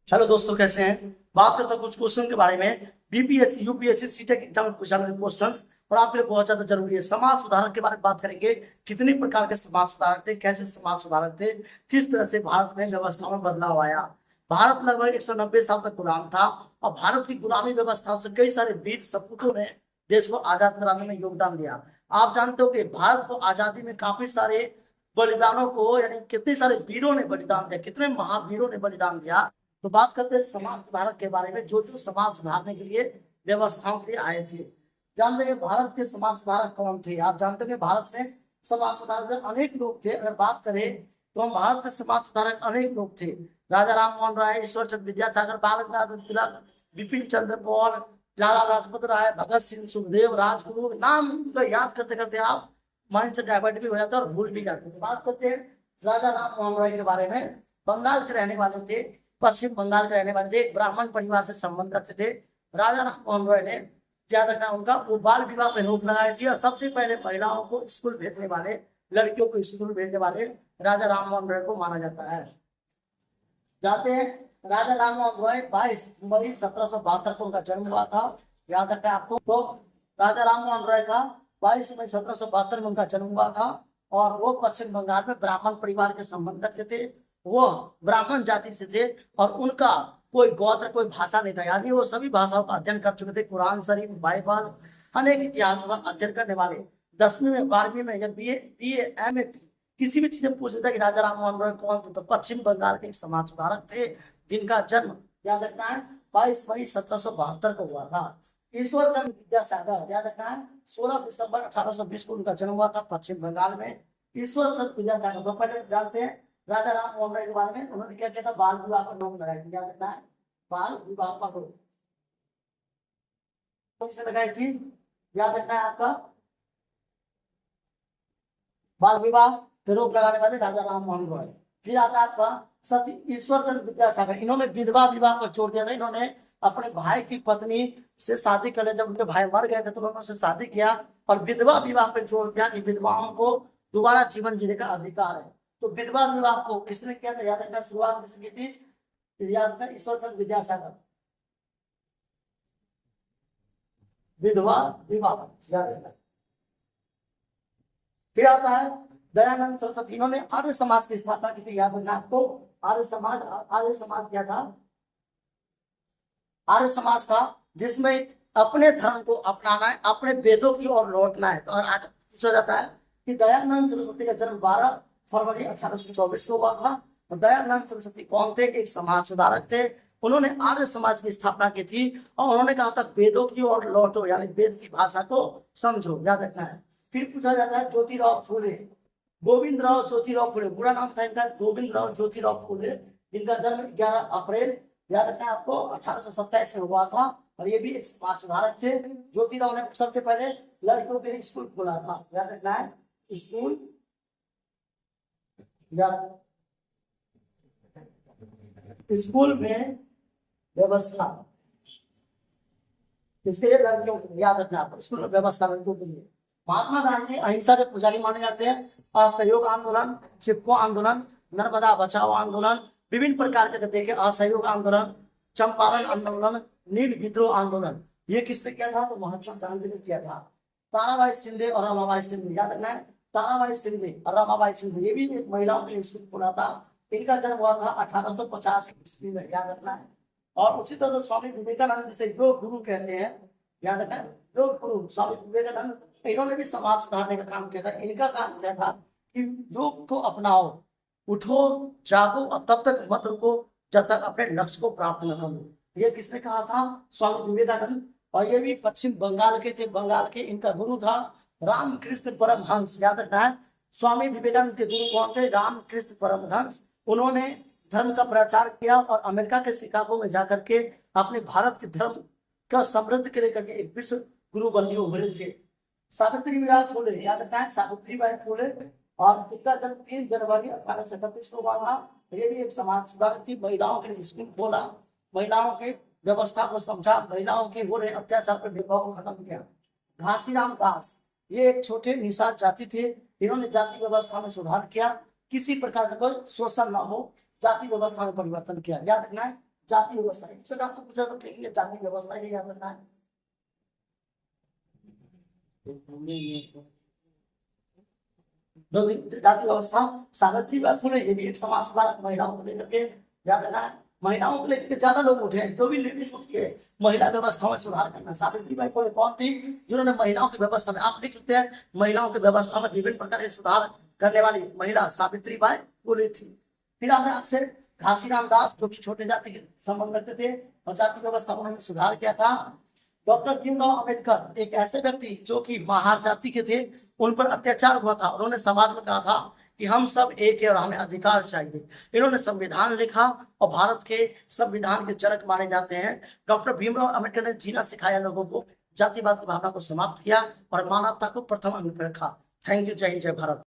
Hello दोस्तों, कैसे हैं। बात करते हैं कुछ क्वेश्चन के बारे में। बीपीएससी यूपीएससी सीटेट एग्जाम में पूछा गए क्वेश्चन और आपके लिए बहुत ज्यादा जरूरी है। समाज सुधारक के बारे में बात करेंगे। कितने प्रकार के समाज सुधारक थे, कैसे समाज सुधारक थे, किस तरह से भारत में व्यवस्था में बदलाव आया। भारत लगभग 190 साल तक गुलाम था और भारत की गुलामी व्यवस्था से कई सारे वीर सपूतों ने देश को आजाद कराने में योगदान दिया। आप जानते हो कि भारत को आजादी में काफी सारे बलिदानों को, यानी कितने सारे वीरों ने बलिदान दिया, कितने महावीरों ने बलिदान दिया। तो बात करते हैं समाज सुधारक के बारे में, जो जो समाज सुधारने के लिए व्यवस्थाओं के लिए आए थे। जानते हैं भारत के समाज सुधारक कौन थे। आप जानते हैं भारत में समाज सुधारक अनेक लोग थे। अगर बात करें तो हम भारत के समाज सुधारक अनेक लोग थे। राजा राम मोहन राय, ईश्वर चंद्र विद्यासागर, बाल गंगाधर तिलक, बिपिन चंद्र पाल, लाला लाजपत राय, भगत सिंह, सुखदेव, राजगुरु। नाम को याद करते करते आप माइंड से डाइवर्ट भी हो जाते हैं और भूल भी जाते हैं। बात करते हैं राजा राम मोहन राय के बारे में। बंगाल के रहने वाले थे, पश्चिम बंगाल के रहने वाले थे, ब्राह्मण परिवार से संबंध रखते थे। राजा राम मोहन रॉय ने क्या रखा उनका, वो बाल विवाह पर रोक लगाई थी और सबसे पहले महिलाओं को स्कूल भेजने वाले, लड़कियों को स्कूल भेजने वाले राजा राम मोहन रॉय को माना जाता है। जाते हैं राजा राम मोहन रॉय 22 मई 1772 को उनका जन्म हुआ था। याद रखें आपको। तो राजा राम मोहन रॉय का 22 मई 1772 में उनका जन्म हुआ था और वो पश्चिम बंगाल में ब्राह्मण परिवार के संबंध रखते थे। वो ब्राह्मण जाति से थे और उनका कोई गोत्र, कोई भाषा नहीं था। यानी वो सभी भाषाओं का अध्ययन कर चुके थे। कुरान शरीफ, बाइबल, अनेक इतिहास का अध्ययन करने वाले। 10वीं में, 12वीं में या बीए एमए किसी भी चीज में पूछ लेता कि राजा राम मोहन रॉय कौन थे, तो पश्चिम बंगाल के एक समाज सुधारक थे जिनका जन्म याद रखना है 22 मई 1772 को हुआ था। ईश्वर चंद्र विद्यासागर, याद रखना है 16 दिसंबर 1820 को उनका जन्म हुआ था पश्चिम बंगाल में। ईश्वर चंद्र विद्यासागर, तो पहले जानते हैं राजा राम मोहन राय के बारे में। उन्होंने क्या किया था, बाल विवाह पर रोक लगाई थी। याद रखना है, बाल विवाह पर रोक लगाई थी। याद रखना है आपका, बाल विवाह पर रोक लगाने वाले राजा राम मोहन राय। फिर आता है आपका सती ईश्वर चंद्र विद्यासागर। इन्होंने विधवा विवाह पर जोर दिया था। इन्होंने अपने भाई की पत्नी से शादी कर लिया। जब उनके भाई मर गए थे तो उन्होंने उससे शादी किया और विधवा विवाह पर जोर दिया कि विधवाओं को दोबारा जीवन जीने का अधिकार है। तो विधवा विवाह को किसने किया था, याद रखना, शुरुआत किसने की थी, याद रखना, ईश्वर चंद्र विद्यासागर। विधवा विवाह याद रखना। फिर आता है दयानंद सरस्वती। इन्होंने आर्य समाज की स्थापना की थी। याद रखना आपको, आर्य समाज क्या था, आर्य समाज था जिसमें अपने धर्म को अपनाना है, अपने वेदों की ओर लौटना है। और आज पूछा जाता है कि दयानंद सरस्वती का जन्म 12 फरवरी 1824 को हुआ था। तो दयानंद सरस्वती कौन थे, एक समाज सुधारक थे। उन्होंने आर्य समाज की स्थापना की थी और उन्होंने कहा था वेदों की ओर लौटो, यानी वेद की भाषा को समझो। याद रखना है। फिर पूछा जाता है ज्योतिराव फूले, गोविंद राव ज्योतिराव फूले, पूरा नाम था इनका गोविंद राव ज्योतिराव फूले, जिनका जन्म 11 अप्रैल, याद रखना है आपको, 1827 में हुआ था। और ये भी एक समाज सुधारक थे। ज्योतिराव ने सबसे पहले लड़कियों के लिए स्कूल खोला था। याद रखना है, स्कूल स्कूल में व्यवस्था इसके लिए, लड़कियों के लिए, याद रखना आपको, स्कूल में व्यवस्था लड़कियों के लिए। महात्मा गांधी अहिंसा के पुजारी माने जाते हैं। असहयोग आंदोलन, चिपको आंदोलन, नर्मदा बचाओ आंदोलन, विभिन्न प्रकार के देखे, असहयोग आंदोलन, चंपारण आंदोलन, नील विद्रोह आंदोलन, ये किसने किया था, तो महात्मा गांधी ने किया था। ताराबाई शिंदे और रमाबाई शिंदे, याद रखना है, ताराबाई शिंदे और रमाबाई शिंदे, ये भी एक महिलाओं के लिए स्कूल खोला था। इनका जन्म हुआ था 1850 ईस्वी में। याद रखना है। और उसी तरह से स्वामी विवेकानंद जिसे योग गुरु कहते हैं, याद रखना, योग गुरु स्वामी विवेकानंद, इन्होंने भी समाज सुधारने का काम किया था। इनका काम क्या था कि योग को अपनाओ, उठो, जागो और तब तक मत रुको जब तक अपने लक्ष्य को प्राप्त न करो। ये किसने कहा था, स्वामी विवेकानंद। और ये भी पश्चिम बंगाल के थे। बंगाल के इनका गुरु था रामकृष्ण परमहंस। याद रखना है, स्वामी विवेकानंद के गुरु कौन थे, रामकृष्ण परमहंस। उन्होंने धर्म का प्रचार किया और अमेरिका के शिकागो में जाकर के अपने भारत के धर्म का समृद्ध के लेकर के एक विश्व गुरु बन के उभरे थे। सावित्रीबाई फुले, याद रखना है, सावित्रीबाई फुले, और इनका जन्म 3 जनवरी 1837 को हुआ था। ये भी एक समाज सुधारक थी। महिलाओं के लिए स्कूल खोला, महिलाओं के व्यवस्था को समझा, महिलाओं के हो रहे अत्याचार पर भेदभाव को खत्म किया। घासीराम दास, ये एक छोटे निषाद जाति थे। इन्होंने जाति व्यवस्था में सुधार किया, किसी प्रकार का कोई शोषण न हो, जाति व्यवस्था में परिवर्तन किया। याद रखना है, जाति व्यवस्था, इसमें आपसे पूछा तो लिखेंगे जाति व्यवस्था, ये याद रखना है। जाति व्यवस्था, सावित्रीबाई फुले, ये भी एक समाज सुधारक, महिलाओं को लेकर के याद रखना है। महिलाओं को लेकर के ज्यादा लोग उठे हैं, जो भी लेडीज उठी है, महिला व्यवस्था में सुधार करना। सावित्रीबाई फुले कौन थी? जिन्होंने महिलाओं की व्यवस्था में, आप लिख सकते हैं, महिलाओं की व्यवस्था में विभिन्न प्रकार के सुधार करने वाली महिला सावित्रीबाई फुले थी। फिर आता है आपसे घासीराम दास, जो कि छोटे जाति के संबंध रखते थे और जाति व्यवस्था में उन्होंने सुधार किया था। डॉक्टर भीमराव अंबेडकर, एक ऐसे व्यक्ति जो कि महार जाति के थे, उन पर अत्याचार हुआ था, उन्होंने समाज में कहा था कि हम सब एक है और हमें अधिकार चाहिए। इन्होंने संविधान लिखा और भारत के संविधान के जनक माने जाते हैं। डॉक्टर भीमराव अंबेडकर ने जीना सिखाया लोगों को, जातिवाद की भावना को समाप्त किया और मानवता को प्रथम अंक पर रखा। Thank you. जय हिंद, जय भारत।